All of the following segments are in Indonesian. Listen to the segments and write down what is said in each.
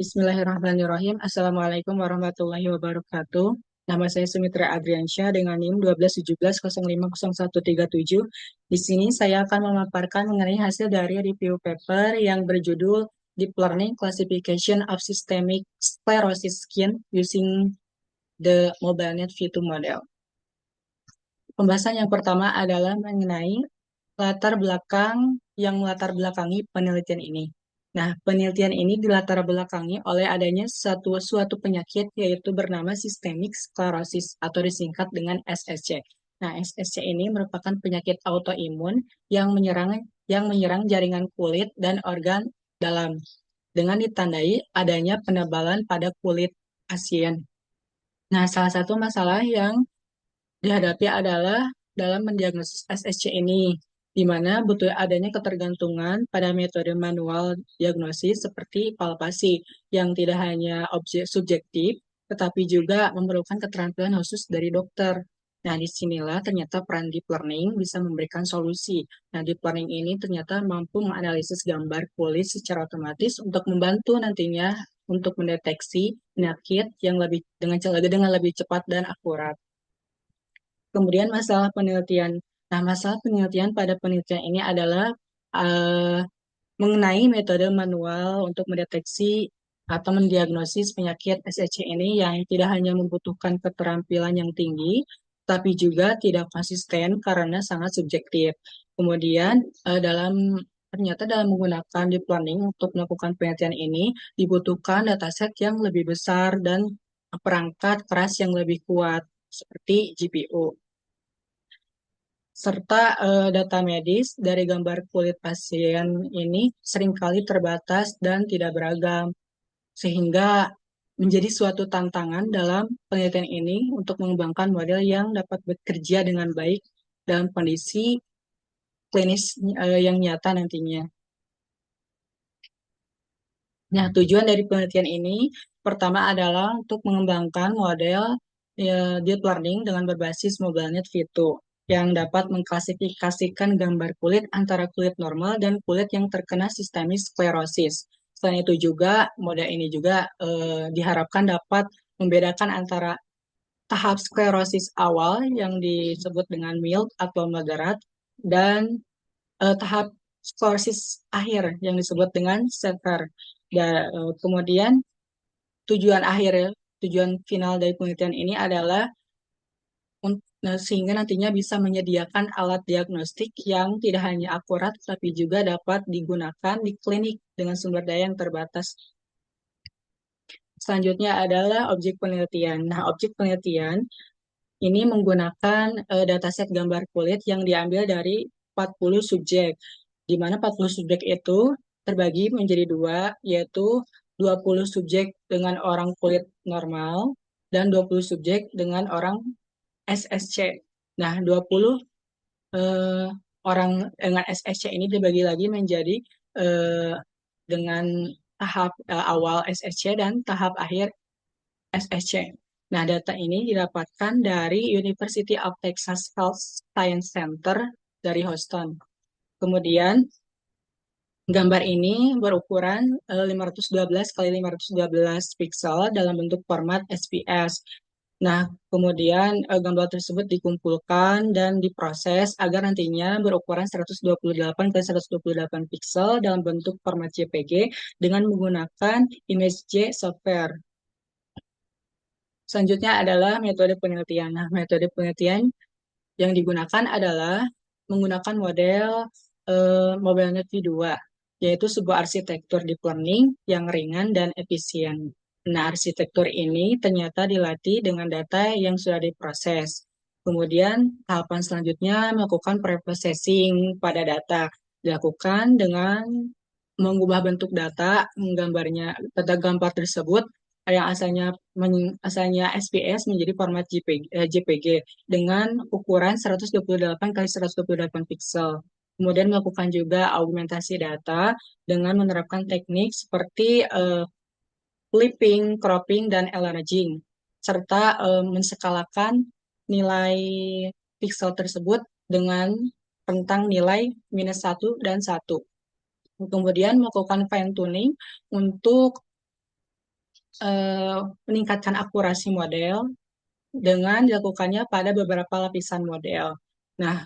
Bismillahirrahmanirrahim. Assalamualaikum warahmatullahi wabarakatuh. Nama saya Sumitra Adriansyah dengan NIM 1217050137. Di sini saya akan memaparkan mengenai hasil dari review paper yang berjudul Deep Learning Classification of Systemic Sclerosis Skin Using the MobileNet V2 Model. Pembahasan yang pertama adalah mengenai latar belakang yang melatar belakangi penelitian ini. Nah, penelitian ini dilatar belakangi oleh adanya suatu penyakit yaitu bernama systemic sclerosis atau disingkat dengan SSC. Nah, SSC ini merupakan penyakit autoimun yang menyerang jaringan kulit dan organ dalam dengan ditandai adanya penebalan pada kulit pasien. Nah, salah satu masalah yang dihadapi adalah dalam mendiagnosis SSC ini, di mana butuh adanya ketergantungan pada metode manual diagnosis seperti palpasi, yang tidak hanya objek subjektif, tetapi juga memerlukan keterampilan khusus dari dokter. Nah, disinilah ternyata peran deep learning bisa memberikan solusi. Nah, deep learning ini ternyata mampu menganalisis gambar kulit secara otomatis untuk membantu nantinya untuk mendeteksi penyakit yang dengan lebih cepat dan akurat. Kemudian masalah penelitian. Nah, masalah penelitian pada penelitian ini adalah eh, mengenai metode manual untuk mendeteksi atau mendiagnosis penyakit SCC ini yang tidak hanya membutuhkan keterampilan yang tinggi, tapi juga tidak konsisten karena sangat subjektif. Kemudian ternyata dalam menggunakan deep learning untuk melakukan penelitian ini dibutuhkan dataset yang lebih besar dan perangkat keras yang lebih kuat seperti GPU serta data medis dari gambar kulit pasien ini seringkali terbatas dan tidak beragam, sehingga menjadi suatu tantangan dalam penelitian ini untuk mengembangkan model yang dapat bekerja dengan baik dalam kondisi klinis yang nyata nantinya. Nah, tujuan dari penelitian ini pertama adalah untuk mengembangkan model deep learning dengan berbasis MobileNet V2 yang dapat mengklasifikasikan gambar kulit antara kulit normal dan kulit yang terkena sistemik sklerosis. Selain itu juga, model ini juga diharapkan dapat membedakan antara tahap sklerosis awal yang disebut dengan mild atau moderat dan tahap sklerosis akhir yang disebut dengan severe. Kemudian tujuan akhir, tujuan final dari penelitian ini adalah sehingga nantinya bisa menyediakan alat diagnostik yang tidak hanya akurat, tapi juga dapat digunakan di klinik dengan sumber daya yang terbatas. Selanjutnya adalah objek penelitian. Nah, objek penelitian ini menggunakan dataset gambar kulit yang diambil dari 40 subjek, di mana 40 subjek itu terbagi menjadi dua, yaitu 20 subjek dengan orang kulit normal dan 20 subjek dengan orang SSC. Nah, 20 eh, orang dengan SSC ini dibagi lagi menjadi eh, dengan tahap awal SSC dan tahap akhir SSC. Nah, data ini didapatkan dari University of Texas Health Science Center dari Houston. Kemudian, gambar ini berukuran 512 kali 512 pixel dalam bentuk format SPS. Nah, kemudian gambar tersebut dikumpulkan dan diproses agar nantinya berukuran 128 kali 128 pixel dalam bentuk format JPG dengan menggunakan ImageJ software. Selanjutnya adalah metode penelitian. Nah, metode penelitian yang digunakan adalah menggunakan model MobileNet V2, yaitu sebuah arsitektur deep learning yang ringan dan efisien. Nah, arsitektur ini ternyata dilatih dengan data yang sudah diproses. Kemudian, tahapan selanjutnya melakukan preprocessing pada data. Dilakukan dengan mengubah bentuk data, data gambar tersebut yang asalnya SPS menjadi format JPG dengan ukuran 128 kali 128 pixel. Kemudian melakukan juga augmentasi data dengan menerapkan teknik seperti clipping, cropping, dan enlarging, serta menskalakan nilai pixel tersebut dengan rentang nilai -1 dan 1. Kemudian melakukan fine tuning untuk eh, meningkatkan akurasi model dengan dilakukannya pada beberapa lapisan model. Nah,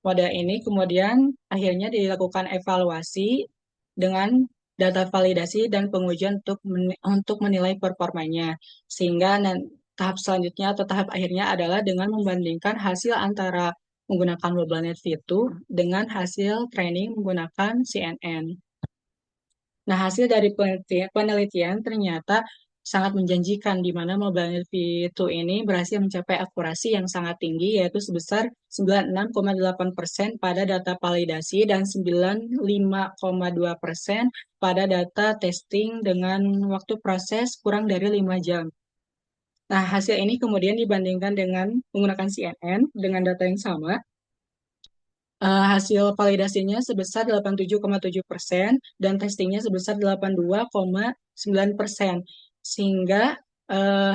model ini kemudian akhirnya dilakukan evaluasi dengan data validasi dan pengujian untuk menilai performanya. Sehingga tahap selanjutnya atau tahap akhirnya adalah dengan membandingkan hasil antara menggunakan MobileNet V2 dengan hasil training menggunakan CNN. Nah, hasil dari penelitian ternyata sangat menjanjikan di mana Mobile V2 ini berhasil mencapai akurasi yang sangat tinggi yaitu sebesar 96,8% pada data validasi dan 95,2% pada data testing dengan waktu proses kurang dari 5 jam. Nah, hasil ini kemudian dibandingkan dengan menggunakan CNN dengan data yang sama, hasil validasinya sebesar 87,7% dan testingnya sebesar 82,9%. Sehingga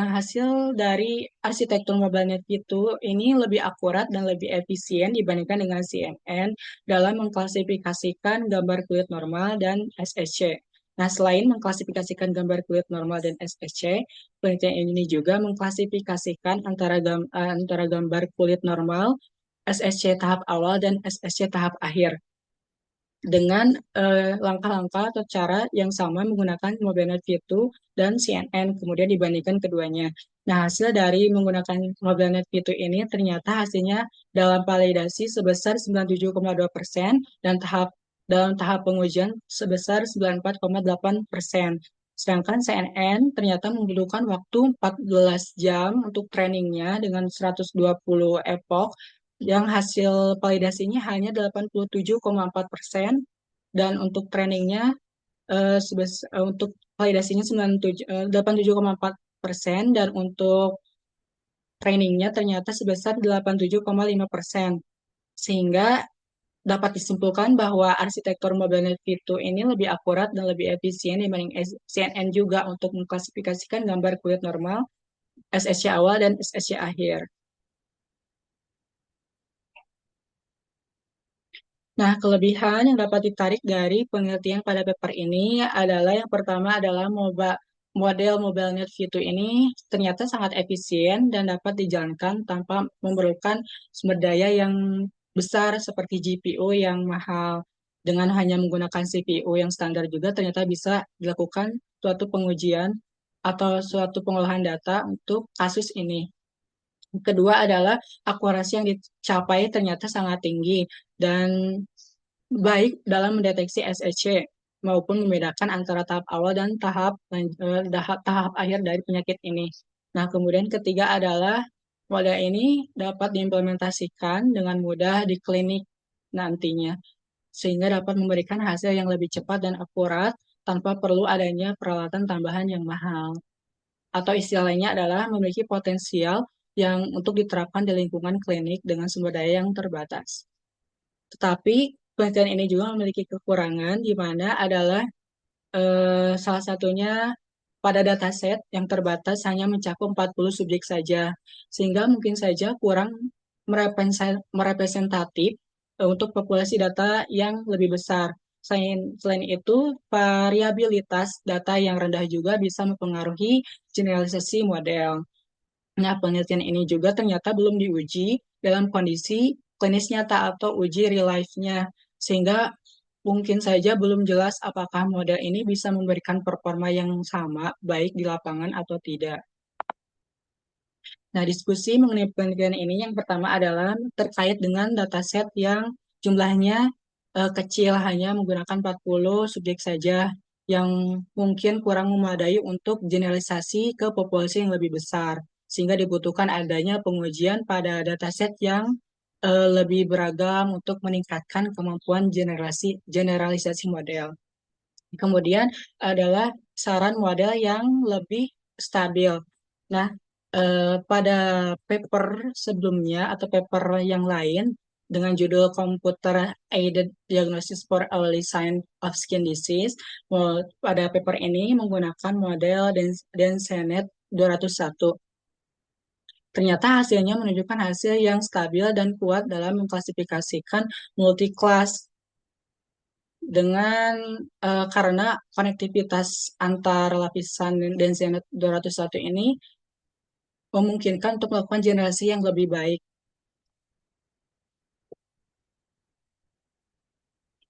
hasil dari arsitektur MobileNet itu ini lebih akurat dan lebih efisien dibandingkan dengan CNN dalam mengklasifikasikan gambar kulit normal dan SSC. Nah, selain mengklasifikasikan gambar kulit normal dan SSC, penelitian ini juga mengklasifikasikan antara gambar kulit normal, SSC tahap awal dan SSC tahap akhir dengan langkah-langkah atau cara yang sama menggunakan MobileNet V2 dan CNN kemudian dibandingkan keduanya. Nah, hasil dari menggunakan MobileNet V2 ini ternyata hasilnya dalam validasi sebesar 97,2% dan dalam tahap pengujian sebesar 94,8%. Sedangkan CNN ternyata membutuhkan waktu 14 jam untuk trainingnya dengan 120 epoch yang hasil validasinya hanya 87,4% dan untuk trainingnya untuk validasinya 87,4% dan untuk trainingnya ternyata sebesar 87,5%. Sehingga dapat disimpulkan bahwa arsitektur MobileNet V2 ini lebih akurat dan lebih efisien dibanding CNN juga untuk mengklasifikasikan gambar kulit normal, SSC awal dan SSC akhir. Nah, kelebihan yang dapat ditarik dari penelitian pada paper ini adalah yang pertama adalah model MobileNet V2 ini ternyata sangat efisien dan dapat dijalankan tanpa memerlukan sumber daya yang besar seperti GPU yang mahal. Dengan hanya menggunakan CPU yang standar juga ternyata bisa dilakukan suatu pengujian atau suatu pengolahan data untuk kasus ini. Kedua adalah akurasi yang dicapai ternyata sangat tinggi dan baik dalam mendeteksi SEC maupun membedakan antara tahap awal dan tahap akhir dari penyakit ini. Nah, kemudian ketiga adalah model ini dapat diimplementasikan dengan mudah di klinik nantinya, sehingga dapat memberikan hasil yang lebih cepat dan akurat tanpa perlu adanya peralatan tambahan yang mahal. Atau istilah lainnya adalah memiliki potensial yang untuk diterapkan di lingkungan klinik dengan sumber daya yang terbatas. Tetapi penelitian ini juga memiliki kekurangan di mana adalah salah satunya pada dataset yang terbatas hanya mencakup 40 subjek saja, sehingga mungkin saja kurang merepresentatif untuk populasi data yang lebih besar. Selain itu, variabilitas data yang rendah juga bisa mempengaruhi generalisasi model. Nah, penelitian ini juga ternyata belum diuji dalam kondisi klinis nyata atau uji real life-nya, sehingga mungkin saja belum jelas apakah model ini bisa memberikan performa yang sama, baik di lapangan atau tidak. Nah, diskusi mengenai penelitian ini yang pertama adalah terkait dengan dataset yang jumlahnya kecil, hanya menggunakan 40 subjek saja, yang mungkin kurang memadai untuk generalisasi ke populasi yang lebih besar, sehingga dibutuhkan adanya pengujian pada dataset yang lebih beragam untuk meningkatkan kemampuan generalisasi model. Kemudian adalah saran model yang lebih stabil. Nah, pada paper sebelumnya atau paper yang lain dengan judul Computer Aided Diagnosis for Early Sign of Skin Disease, pada paper ini menggunakan model Densenet 201. Ternyata hasilnya menunjukkan hasil yang stabil dan kuat dalam mengklasifikasikan multi-class dengan karena konektivitas antar lapisan Densenet 201 ini memungkinkan untuk melakukan generasi yang lebih baik.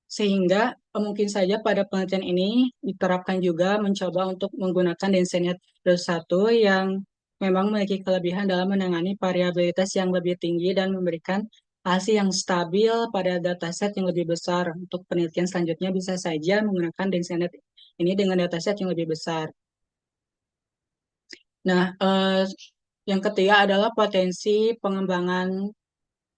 Sehingga mungkin saja pada penelitian ini diterapkan juga mencoba untuk menggunakan Densenet 21 yang memang memiliki kelebihan dalam menangani variabilitas yang lebih tinggi dan memberikan hasil yang stabil pada dataset yang lebih besar. Untuk penelitian selanjutnya bisa saja menggunakan Densenet ini dengan dataset yang lebih besar. Nah, yang ketiga adalah potensi pengembangan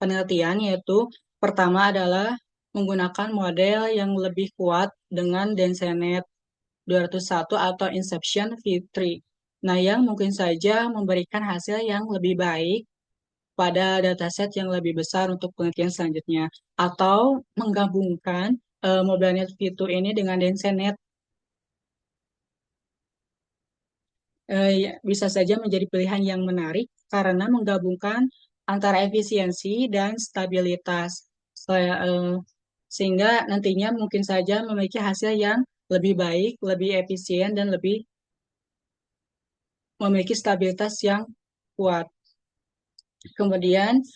penelitian, yaitu pertama adalah menggunakan model yang lebih kuat dengan Densenet 201 atau Inception V3. Nah, yang mungkin saja memberikan hasil yang lebih baik pada dataset yang lebih besar untuk penelitian selanjutnya. Atau menggabungkan MobileNet V2 ini dengan Densenet ya, bisa saja menjadi pilihan yang menarik karena menggabungkan antara efisiensi dan stabilitas. Sehingga nantinya mungkin saja memiliki hasil yang lebih baik, lebih efisien, dan lebih memiliki stabilitas yang kuat. Kemudian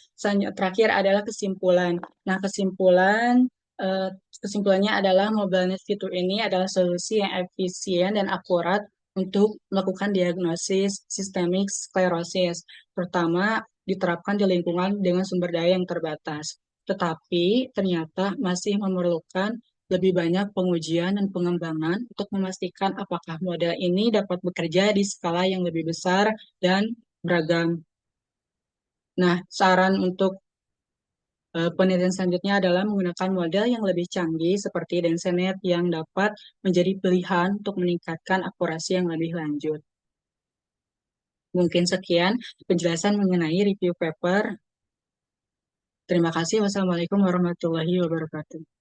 terakhir adalah kesimpulan. Nah, eh, kesimpulannya adalah MobileNet fitur ini adalah solusi yang efisien dan akurat untuk melakukan diagnosis sistemik sklerosis, terutama diterapkan di lingkungan dengan sumber daya yang terbatas. Tetapi ternyata masih memerlukan lebih banyak pengujian dan pengembangan untuk memastikan apakah model ini dapat bekerja di skala yang lebih besar dan beragam. Nah, saran untuk penelitian selanjutnya adalah menggunakan model yang lebih canggih seperti Densenet yang dapat menjadi pilihan untuk meningkatkan akurasi yang lebih lanjut. Mungkin sekian penjelasan mengenai review paper. Terima kasih. Wassalamualaikum warahmatullahi wabarakatuh.